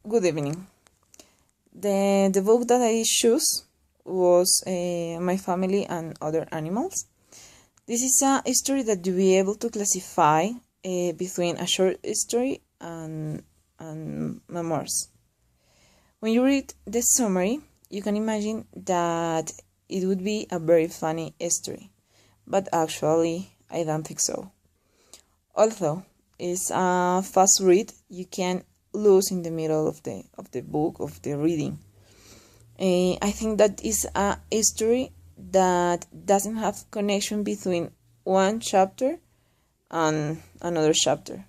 Good evening. The book that I chose was My Family and Other Animals. This is a story that you'll be able to classify between a short story and memoirs. When you read the summary, you can imagine that it would be a very funny story, but actually I don't think so. Although it's a fast read, you can lose in the middle of the book, of the reading. I think that is a story that doesn't have connection between one chapter and another chapter.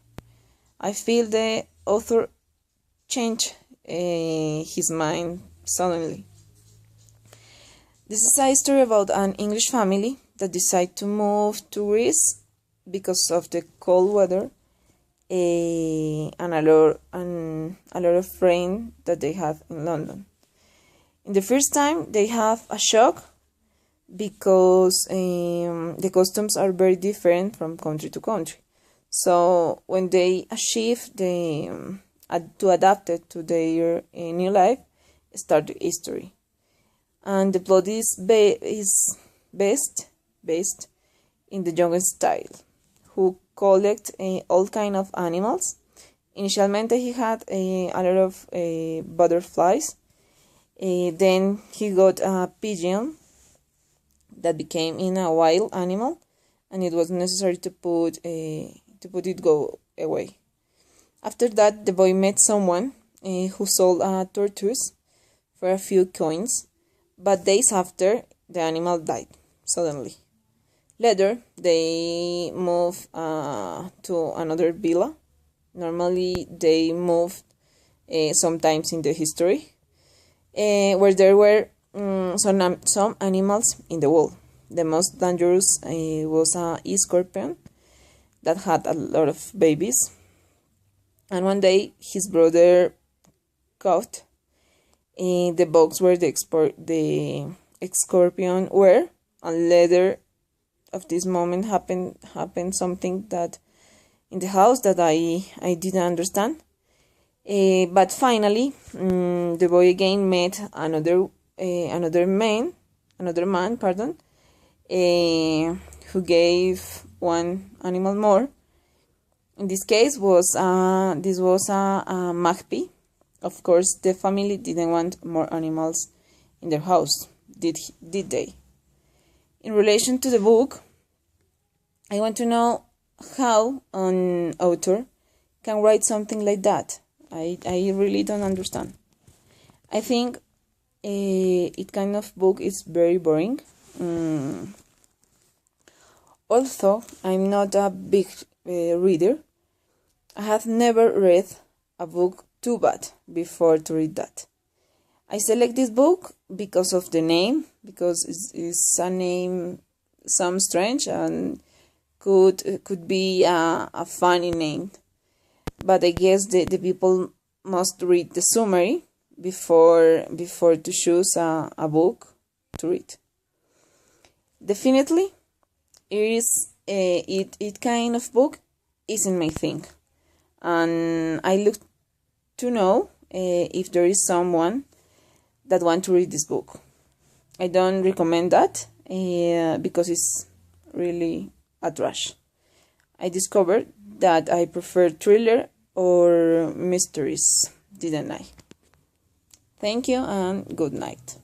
I feel the author changed his mind suddenly. This is a story about an English family that decide to move to Greece because of the cold weather and a lot of rain that they have in London. In the first time, they have a shock because the customs are very different from country to country. So when they achieve to adapt it to their new life, start the history. And the plot is based in the jungle style, who collect all kind of animals. Initialmente he had a lot of butterflies. Then he got a pigeon that became in a wild animal, and it was necessary to put it go away. After that, the boy met someone who sold a tortoise for a few coins, but days after, the animal died suddenly. Later, they moved to another villa. Normally, they moved sometimes in the history, where there were some animals in the wall. The most dangerous was a scorpion that had a lot of babies. And one day, his brother caught the box where the scorpion were, and later of this moment happened something that in the house that I didn't understand. But finally, the boy again met another man, who gave one animal more. In this case, this was a magpie. Of course, the family didn't want more animals in their house, did they? In relation to the book, I want to know how an author can write something like that. I really don't understand. I think it kind of book is very boring. Also, I'm not a big reader. I have never read a book too bad before to read that. I select this book because of the name, because it's a name some strange and could be a funny name. But I guess the people must read the summary before to choose a book to read. Definitely, it kind of book isn't my thing, and I look to know if there is someone that want to read this book. I don't recommend that because it's really a trash. I discovered that I prefer thriller or mysteries, didn't I? Thank you and good night.